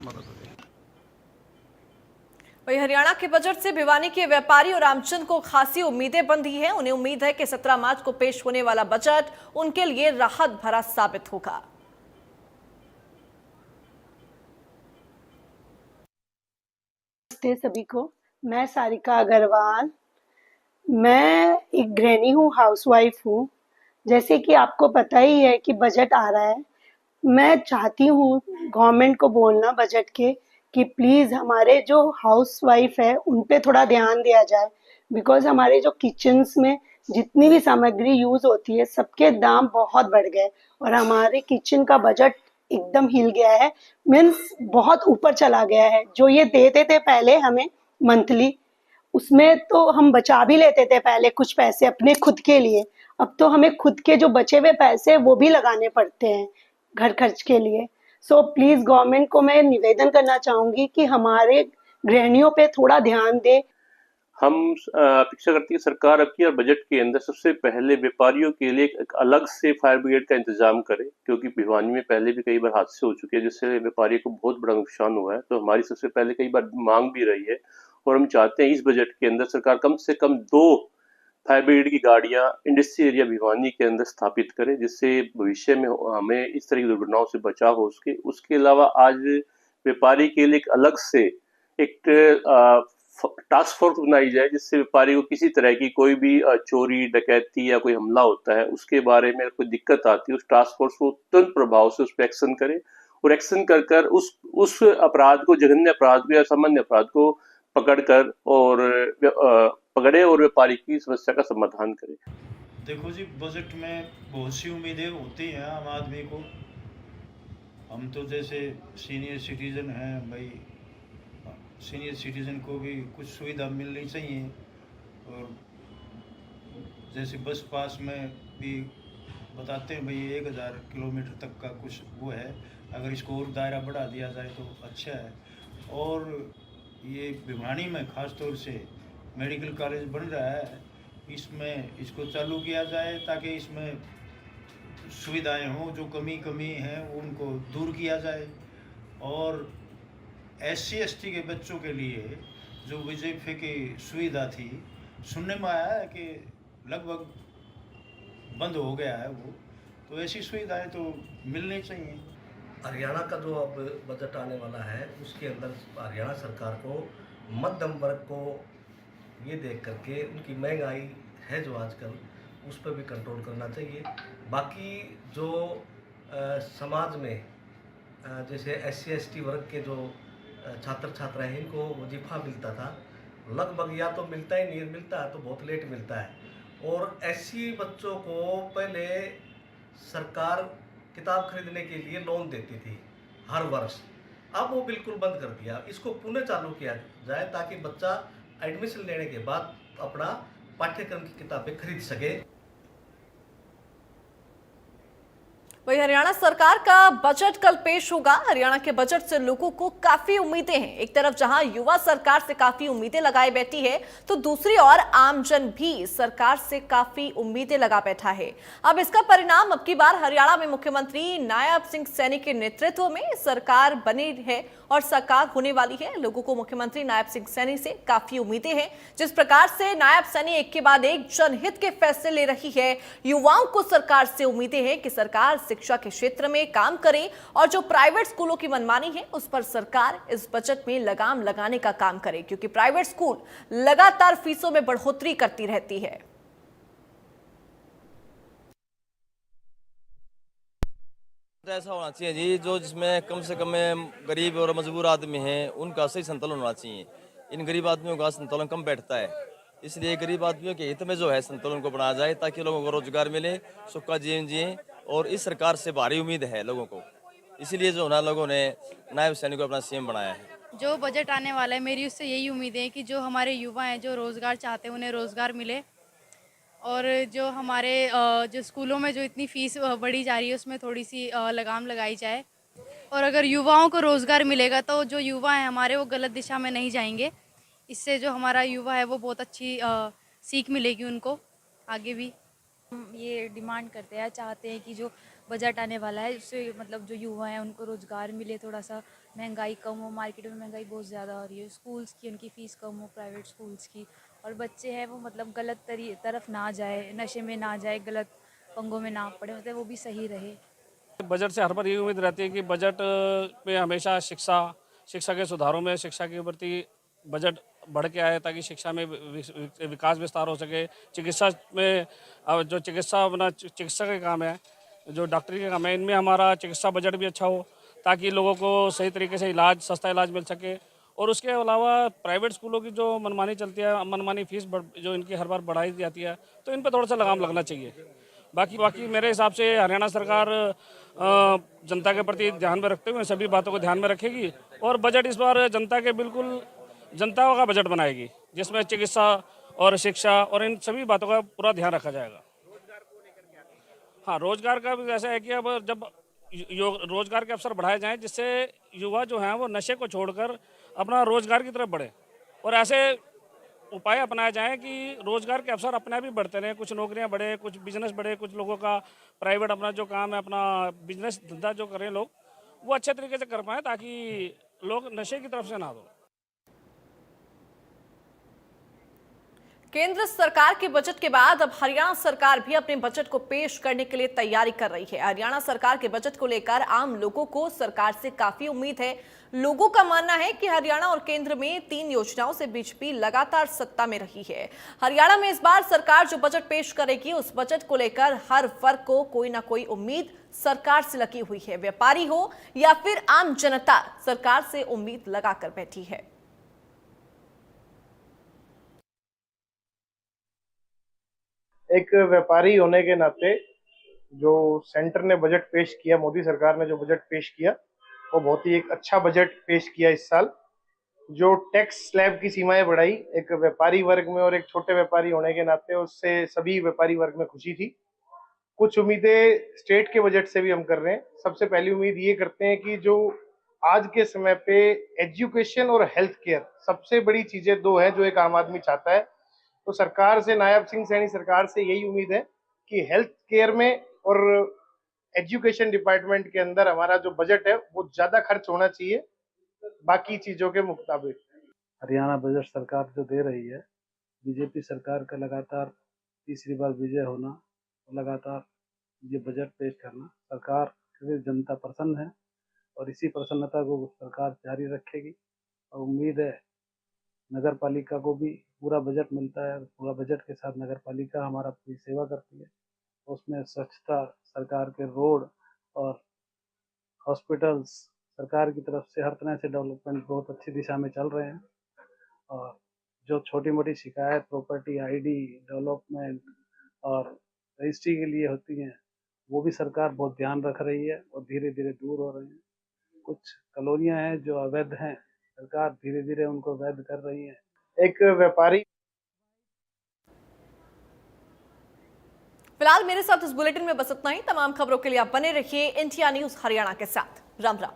मदद हो जाएगी। वहीं हरियाणा के बजट से भिवानी के व्यापारी और आमजन को खासी उम्मीदें बंधी हैं। उन्हें उम्मीद है कि 17 मार्च को पेश होने वाला बजट उनके लिए राहत भरा साबित होगा। नमस्ते सभी को, मैं सारिका अग्रवाल। मैं एक गृहिणी हूँ, हाउसवाइफ हूँ। जैसे कि आपको पता ही है कि बजट आ रहा है। मैं चाहती हूँ गवर्नमेंट को बोलना बजट के कि प्लीज़ हमारे जो हाउसवाइफ है उन पे थोड़ा ध्यान दिया जाए। बिकॉज़ हमारे जो किचन्स में जितनी भी सामग्री यूज़ होती है सबके दाम बहुत बढ़ गए और हमारे किचन का बजट एकदम हिल गया है। मीन्स बहुत ऊपर चला गया है। जो ये देते थे पहले हमें मंथली, उसमें तो हम बचा भी लेते थे पहले कुछ पैसे अपने खुद के लिए। अब तो हमें खुद के जो बचे हुए पैसे वो भी लगाने पड़ते हैं घर खर्च के लिए। सो प्लीज़ गवर्नमेंट को मैं निवेदन करना चाहूँगी कि हमारे गृहिणियों पे थोड़ा ध्यान दे। हम अपेक्षा करते हैं कि सरकार अब की बजट के अंदर सबसे पहले व्यापारियों के लिए एक अलग से फायर ब्रिगेड का इंतजाम करे, क्योंकि भिवानी में पहले भी कई बार हादसे हो चुके हैं जिससे व्यापारियों को बहुत बड़ा नुकसान हुआ है। तो हमारी सबसे पहले कई बार मांग भी रही है और हम चाहते हैं इस बजट के अंदर सरकार कम से कम 2 फायर ब्रिगेड की गाड़ियां इंडस्ट्री एरिया भिवानी के अंदर स्थापित करे, जिससे भविष्य में हमें इस तरह की दुर्घटनाओं से बचाव हो सके। उसके अलावा आज व्यापारी के लिए एक अलग से एक टास्क फोर्स बनाई जाए, जिससे व्यापारी को किसी तरह की कोई भी चोरी डकैती या कोई हमला होता है उसके बारे में कोई दिक्कत आती है, उस टास्क फोर्स को तुरंत प्रभाव से उस पर एक्शन करे और एक्शन कर कर उस अपराध को, जघन्य अपराध को या सामान्य अपराध को पकड़कर और पकड़े और व्यापारी की समस्या का समाधान करे। देखो जी, बजट में बहुत सी उम्मीदें होती हैं आम आदमी को। हम तो जैसे सीनियर सिटीज़न हैं भाई, सीनियर सिटीज़न को भी कुछ सुविधा मिलनी चाहिए। और जैसे बस पास में भी बताते हैं भाई 1000 किलोमीटर तक का कुछ वो है, अगर इसको और दायरा बढ़ा दिया जाए तो अच्छा है। और ये भिवानी में ख़ास तौर से मेडिकल कॉलेज बन रहा है, इसमें इसको चालू किया जाए ताकि इसमें सुविधाएं हों, जो कमी है उनको दूर किया जाए। और SC/ST के बच्चों के लिए जो वजीफे की सुविधा थी, सुनने में आया है कि लगभग बंद हो गया है वो, तो ऐसी सुविधाएं तो मिलनी चाहिए। हरियाणा का जो अब बजट आने वाला है उसके अंदर हरियाणा सरकार को मध्यम वर्ग को ये देख करके उनकी महंगाई है जो आजकल, उस पर भी कंट्रोल करना चाहिए। बाकी जो समाज में जैसे SC/ST वर्ग के जो छात्र छात्रा हैं इनको वजीफा मिलता था, लगभग या तो मिलता ही नहीं, मिलता है तो बहुत लेट मिलता है। और SC बच्चों को पहले सरकार किताब खरीदने के लिए लोन देती थी हर वर्ष, अब वो बिल्कुल बंद कर दिया। इसको पुनः चालू किया जाए ताकि बच्चा एडमिशन लेने के बाद अपना पाठ्यक्रम की किताबें खरीद सके। वही हरियाणा सरकार का बजट कल पेश होगा। हरियाणा के बजट से लोगों को काफी उम्मीदें हैं। एक तरफ जहां युवा सरकार से काफी उम्मीदें लगाए बैठी है, तो दूसरी ओर आमजन भी सरकार से काफी उम्मीदें लगा बैठा है। अब इसका परिणाम अब की बार हरियाणा में मुख्यमंत्री नायब सिंह सैनी के नेतृत्व में सरकार बनी है और साकार होने वाली है। लोगों को मुख्यमंत्री नायब सिंह सैनी से काफी उम्मीदें हैं। जिस प्रकार से नायब सैनी एक के बाद एक जनहित के फैसले ले रही है, युवाओं को सरकार से उम्मीदें हैं कि सरकार शिक्षा के क्षेत्र में काम करे और जो प्राइवेट स्कूलों की मनमानी है उस पर सरकार इस बजट में लगाम लगाने का काम करे, क्योंकि प्राइवेट स्कूल लगातार फीसों में बढ़ोतरी करती रहती है। ऐसा होना चाहिए जी, जो जिसमें कम से कम गरीब और मजबूर आदमी हैं उनका सही संतुलन होना चाहिए। इन गरीब आदमियों का संतुलन कम बैठता है, इसलिए गरीब आदमियों के हित में जो है संतुलन को बनाया जाए ताकि लोगों को रोजगार मिले, सुख का जीवन जिए। और इस सरकार से भारी उम्मीद है लोगों को, इसीलिए जो ना लोगों ने नायब सैनी को अपना CM बनाया है। जो बजट आने वाला है, मेरी उससे यही उम्मीद है कि जो हमारे युवा हैं जो रोज़गार चाहते हैं उन्हें रोज़गार मिले, और जो हमारे जो स्कूलों में जो इतनी फ़ीस बढ़ी जा रही है उसमें थोड़ी सी लगाम लगाई जाए। और अगर युवाओं को रोज़गार मिलेगा तो जो युवा हैं हमारे वो गलत दिशा में नहीं जाएंगे। इससे जो हमारा युवा है वो बहुत अच्छी सीख मिलेगी उनको आगे भी। हम ये डिमांड करते हैं, चाहते हैं कि जो बजट आने वाला है उससे मतलब जो युवा हैं उनको रोज़गार मिले, थोड़ा सा महंगाई कम हो, मार्केट में महंगाई बहुत ज़्यादा हो रही है, स्कूल्स की उनकी फ़ीस कम हो, प्राइवेट स्कूल्स की, और बच्चे हैं वो मतलब गलत तरफ ना जाए, नशे में ना जाए, गलत पंगों में ना पड़े, मतलब वो भी सही रहे। बजट से हर बार ये उम्मीद रहती है कि बजट में हमेशा शिक्षा के सुधारों में शिक्षा के प्रति बजट बढ़ के आए, ताकि शिक्षा में विकास विस्तार हो सके। चिकित्सा में जो चिकित्सा का काम है, जो डॉक्टरी का काम है, इनमें हमारा चिकित्सा बजट भी अच्छा हो, ताकि लोगों को सही तरीके से सस्ता इलाज मिल सके। और उसके अलावा प्राइवेट स्कूलों की जो मनमानी चलती है, मनमानी फीस जो इनकी हर बार बढ़ाई जाती है, तो इन पर थोड़ा सा लगाम लगना चाहिए। बाकी मेरे हिसाब से हरियाणा सरकार जनता के प्रति ध्यान में रखते हुए सभी बातों को ध्यान में रखेगी, और बजट इस बार जनता का बजट बनाएगी, जिसमें चिकित्सा और शिक्षा और इन सभी बातों का पूरा ध्यान रखा जाएगा। हाँ, रोजगार का भी ऐसा है कि अब जब रोजगार के अवसर बढ़ाए जाएं, जिससे युवा जो हैं वो नशे को छोड़कर अपना रोजगार की तरफ बढ़े, और ऐसे उपाय अपनाए जाएं कि रोजगार के अवसर अपने आप ही बढ़ते रहें, कुछ नौकरियां बढ़े, कुछ बिजनेस बढ़े, कुछ लोगों का प्राइवेट अपना जो काम है, अपना बिजनेस धंधा जो करें लोग, वो अच्छे तरीके से कर पाएँ, ताकि लोग नशे की तरफ से ना दो। केंद्र सरकार के बजट के बाद अब हरियाणा सरकार भी अपने बजट को पेश करने के लिए तैयारी कर रही है। हरियाणा सरकार के बजट को लेकर आम लोगों को सरकार से काफी उम्मीद है। लोगों का मानना है कि हरियाणा और केंद्र में 3 योजनाओं से बीजेपी लगातार सत्ता में रही है। हरियाणा में इस बार सरकार जो बजट पेश करेगी, उस बजट को लेकर हर वर्ग को कोई ना कोई उम्मीद सरकार से लगी हुई है। व्यापारी हो या फिर आम जनता, सरकार से उम्मीद लगाकर बैठी है। एक व्यापारी होने के नाते जो सेंटर ने बजट पेश किया, मोदी सरकार ने जो बजट पेश किया, वो बहुत ही एक अच्छा बजट पेश किया इस साल। जो टैक्स स्लैब की सीमाएं बढ़ाई, एक व्यापारी वर्ग में और एक छोटे व्यापारी होने के नाते उससे सभी व्यापारी वर्ग में खुशी थी। कुछ उम्मीदें स्टेट के बजट से भी हम कर रहे हैं। सबसे पहली उम्मीद ये करते हैं कि जो आज के समय पे एजुकेशन और हेल्थ केयर, सबसे बड़ी चीजें 2 है जो एक आम आदमी चाहता है। तो सरकार से, नायब सिंह सैनी सरकार से यही उम्मीद है कि हेल्थ केयर में और एजुकेशन डिपार्टमेंट के अंदर हमारा जो बजट है वो ज्यादा खर्च होना चाहिए बाकी चीजों के मुताबिक। हरियाणा बजट सरकार जो दे रही है, बीजेपी सरकार का लगातार तीसरी बार विजय होना, लगातार ये बजट पेश करना, सरकार से जनता प्रसन्न है और इसी प्रसन्नता को सरकार जारी रखेगी। और उम्मीद है नगर पालिका को भी पूरा बजट मिलता है। पूरा बजट के साथ नगर पालिका हमारा पूरी सेवा करती है। उसमें स्वच्छता, सरकार के रोड और हॉस्पिटल्स, सरकार की तरफ से हर तरह से डेवलपमेंट बहुत अच्छी दिशा में चल रहे हैं। और जो छोटी मोटी शिकायत प्रॉपर्टी आईडी डेवलपमेंट और रजिस्ट्री के लिए होती हैं, वो भी सरकार बहुत ध्यान रख रही है और धीरे धीरे दूर हो रही हैं। कुछ कॉलोनियां हैं जो अवैध हैं, सरकार धीरे धीरे उनको वैध कर रही है। एक व्यापारी। फिलहाल मेरे साथ इस बुलेटिन में बस इतना ही। तमाम खबरों के लिए आप बने रहिए इंडिया न्यूज हरियाणा के साथ। राम राम।